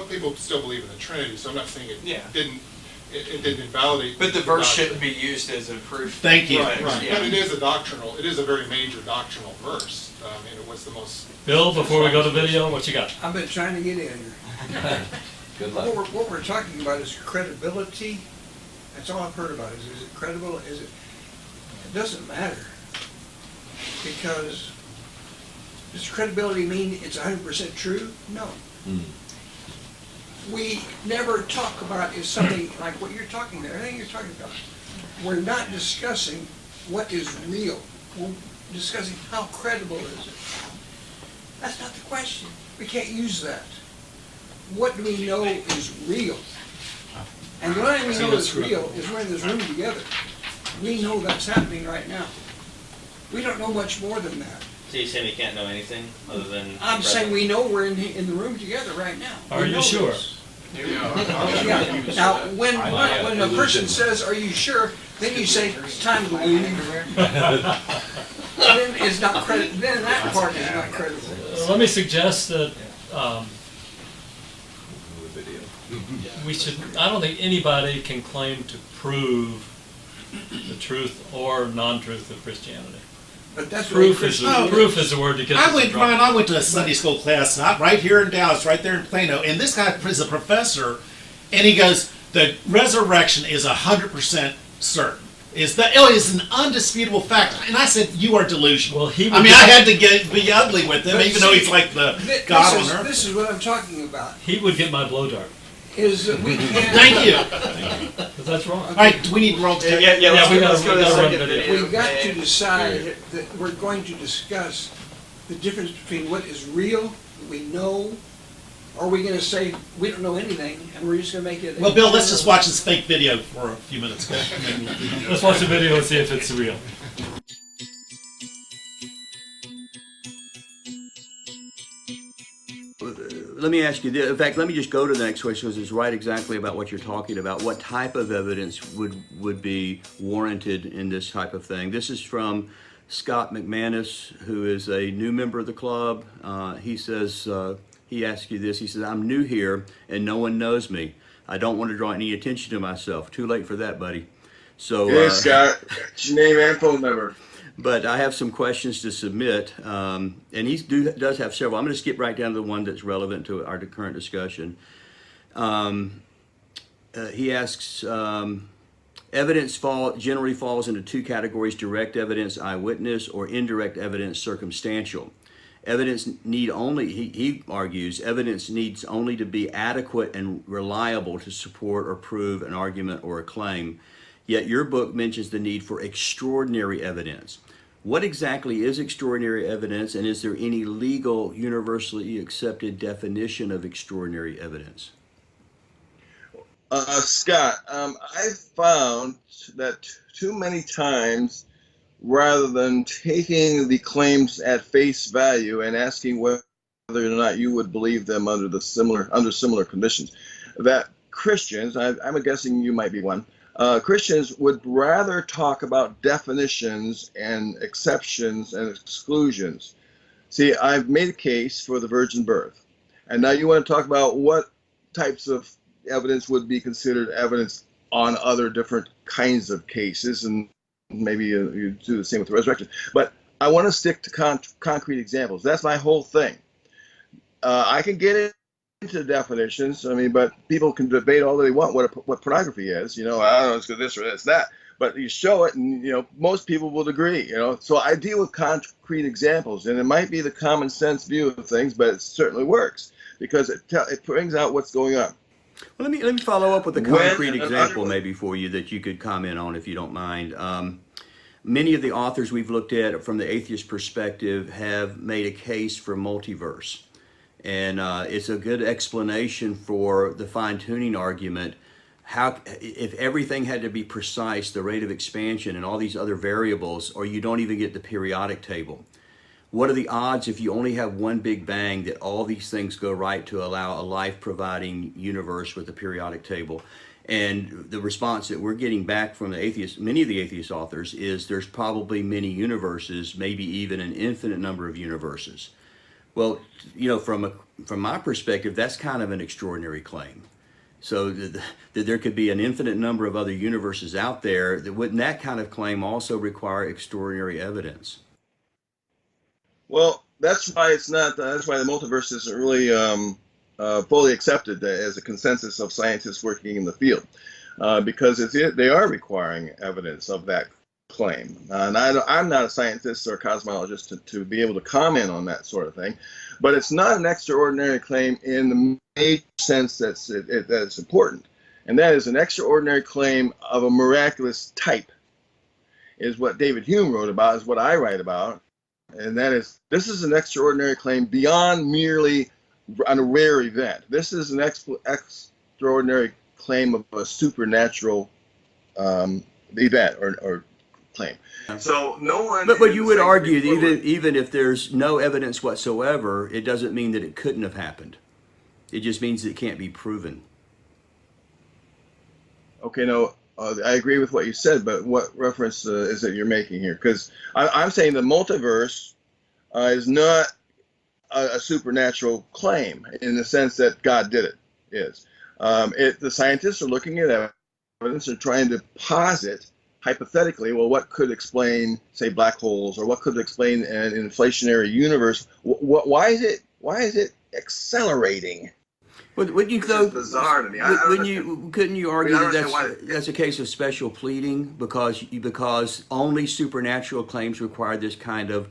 People still believe in the Trinity, so I'm not saying Yeah. it didn't invalidate. But the verse doctrine. shouldn't be used as a proof. Thank you. Right, Yeah. but it is a very major doctrinal verse. It was the most. Bill, before we go to video, what you got? I've been trying to get in here. Good luck. What we're talking about is credibility. That's all I've heard about. Is it credible? Is it? It doesn't matter, because does credibility mean it's 100% true? No. We never talk about is something like what you're talking there. Everything you're talking about. We're not discussing what is real. We're discussing how credible is it. That's not the question. We can't use that. What do we know is real? And the only thing we know is real is we're in this room together. We know that's happening right now. We don't know much more than that. So you saying we can't know anything other than? I'm saying we know we're in the room together right now. Are We you know sure? this. Yeah. Now, when a person says, "Are you sure?" then you say, "It's time to leave." Then it's not credible. Then that part is not credible. Let me suggest that we should, I don't think anybody can claim to prove the truth or non-truth of Christianity. But that's Proof what is, Christianity proof is the word to get us in trouble. Ryan, I went to a Sunday school class right here in Dallas, right there in Plano, and this guy is a professor, and he goes, the resurrection is 100% certain. Is an undisputable fact. And I said, you are delusional. Well, I had to be ugly with him, But even though see, he's like the God on earth. This is what I'm talking about. He would get my blow dart. Is that we can't. Thank you. But that's wrong. All right, do we need to roll tape? Yeah, we let's go to the gotta run second video. We've got to decide that we're going to discuss the difference between what is real, that we know, or are we going to say we don't know anything and we're just going to make it. Well, Bill, let's just watch this fake video for a few minutes. Let's watch the video and see if it's real. Let me ask you this. In fact, let me just go to the next question because it's right exactly about what you're talking about. What type of evidence would be warranted in this type of thing? This is from Scott McManus, who is a new member of the club. He says, he asks you this. He says, I'm new here and no one knows me. I don't want to draw any attention to myself. Too late for that, buddy. So, Hey, Scott. What's your name and phone number? But I have some questions to submit, and he does have several. I'm going to skip right down to the one that's relevant to our current discussion. He asks, evidence generally falls into two categories: direct evidence, eyewitness, or indirect evidence, circumstantial. Evidence need only, he argues, evidence needs only to be adequate and reliable to support or prove an argument or a claim. Yet your book mentions the need for extraordinary evidence. What exactly is extraordinary evidence, and is there any legal, universally accepted definition of extraordinary evidence? Scott, I found that too many times, rather than taking the claims at face value and asking whether or not you would believe them under similar conditions, that Christians, I'm guessing you might be one, Christians would rather talk about definitions and exceptions and exclusions. See, I've made a case for the virgin birth, and now you want to talk about what types of evidence would be considered evidence on other different kinds of cases, and maybe you do the same with the resurrection. But I want to stick to concrete examples. That's my whole thing. I can get into definitions, but people can debate all they want what pornography is. I don't know, it's this or it's that. But you show it, and most people will agree. So I deal with concrete examples, and it might be the common sense view of things, but it certainly works because it brings out what's going on. Well, let me follow up with a concrete example maybe for you that you could comment on if you don't mind. Many of the authors we've looked at from the atheist perspective have made a case for multiverse. And it's a good explanation for the fine-tuning argument. How, if everything had to be precise, the rate of expansion and all these other variables, or you don't even get the periodic table. what are the odds if you only have one big bang that all these things go right to allow a life-providing universe with a periodic table? And the response that we're getting back from the atheists, many of the atheist authors, is there's probably many universes, maybe even an infinite number of universes. Well, from my perspective, that's kind of an extraordinary claim. So that there could be an infinite number of other universes out there, wouldn't that kind of claim also require extraordinary evidence? Well, that's why it's not. That's why the multiverse isn't really fully accepted as a consensus of scientists working in the field, because they are requiring evidence of that claim. And I'm not a scientist or a cosmologist to be able to comment on that sort of thing, but it's not an extraordinary claim in the major sense that's important, and that is an extraordinary claim of a miraculous type. Is what David Hume wrote about, is what I write about, and that is, this is an extraordinary claim beyond merely a rare event. This is an extraordinary claim of a supernatural event or claim. So no one. But you would argue that even if there's no evidence whatsoever, it doesn't mean that it couldn't have happened. It just means it can't be proven. Okay, no, I agree with what you said, but what reference is it you're making here? Because I'm saying the multiverse is not a supernatural claim in the sense that God did it. The scientists are looking at evidence and trying to posit hypothetically, well, what could explain, say, black holes, or what could explain an inflationary universe? Why is it accelerating? Wouldn't you It's bizarre to me. Couldn't you argue that that's a case of special pleading because only supernatural claims require this kind of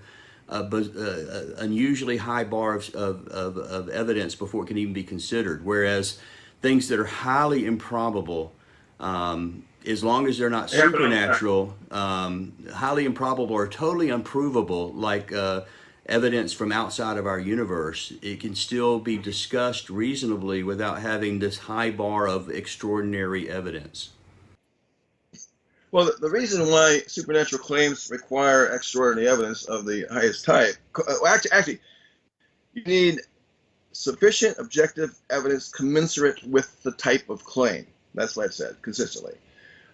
unusually high bar of evidence before it can even be considered, whereas things that are highly improbable, as long as they're not supernatural, highly improbable or totally unprovable, like evidence from outside of our universe, it can still be discussed reasonably without having this high bar of extraordinary evidence. Well, the reason why supernatural claims require extraordinary evidence of the highest type, actually, you need sufficient objective evidence commensurate with the type of claim. That's what I've said consistently.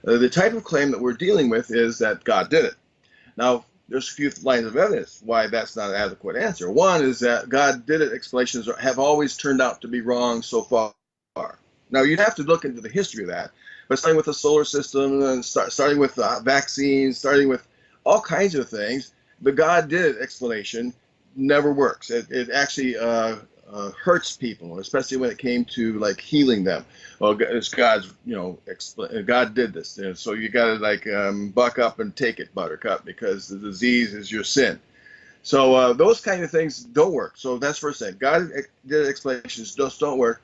The type of claim that we're dealing with is that God did it. Now, there's a few lines of evidence why that's not an adequate answer. One is that God did it explanations have always turned out to be wrong so far. Now, you'd have to look into the history of that, but starting with the solar system and starting with vaccines, starting with all kinds of things, the God did it explanation never works. It actually hurts people, especially when it came to like healing them. Well, it's God's, God did this, so you got to buck up and take it, Buttercup, because the disease is your sin. So those kind of things don't work. So that's first thing. God did explanations just don't work,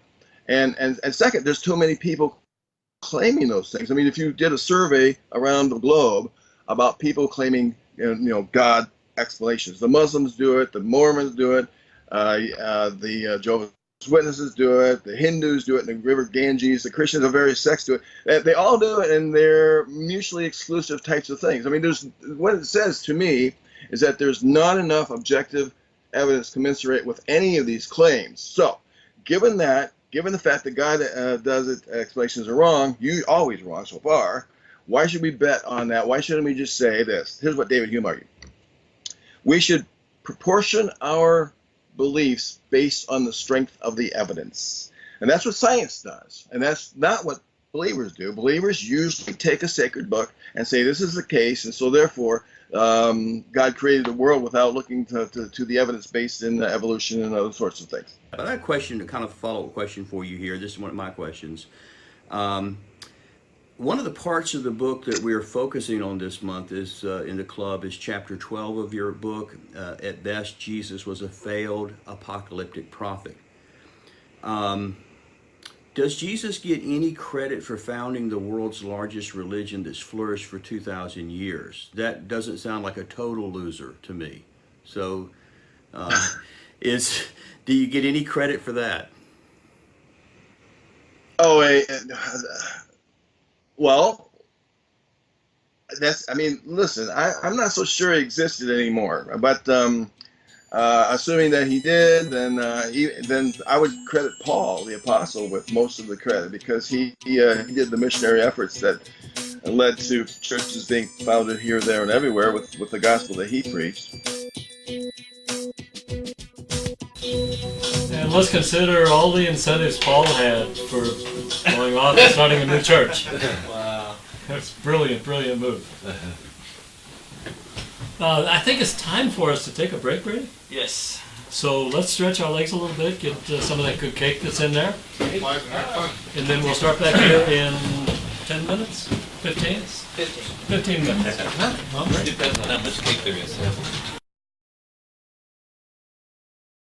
and second, there's too many people claiming those things. I mean, if you did a survey around the globe about people claiming, God explanations, the Muslims do it, the Mormons do it. The Jehovah's Witnesses do it, the Hindus do it in the river Ganges, the Christians of various sects do it. They all do it, and they're mutually exclusive types of things. I mean, what it says to me is that there's not enough objective evidence commensurate with any of these claims. So, given the fact that God does it, explanations are wrong, you always wrong so far, why should we bet on that? Why shouldn't we just say this? Here's what David Hume argued. We should proportion our beliefs based on the strength of the evidence. And that's what science does. And that's not what believers do. Believers usually take a sacred book and say this is the case, and so therefore God created the world without looking to the evidence based in evolution and other sorts of things. I have a question, a kind of follow-up question for you here. This is one of my questions. One of the parts of the book that we are focusing on this month is in the club is chapter 12 of your book. At best, Jesus was a failed apocalyptic prophet. Does Jesus get any credit for founding the world's largest religion that's flourished for 2,000 years? That doesn't sound like a total loser to me. So, do you get any credit for that? Well, listen, I'm not so sure it existed anymore, but Assuming that he did, then I would credit Paul, the apostle, with most of the credit, because he did the missionary efforts that led to churches being founded here, there, and everywhere with the gospel that he preached. And let's consider all the incentives Paul had for going off and starting a new church. Wow. That's brilliant, brilliant move. I think it's time for us to take a break, Brady. Yes. So let's stretch our legs a little bit, get some of that good cake that's in there. Flies and have fun. And then we'll start back here in 10 minutes? 15? 15 minutes. Depends on how much cake there is.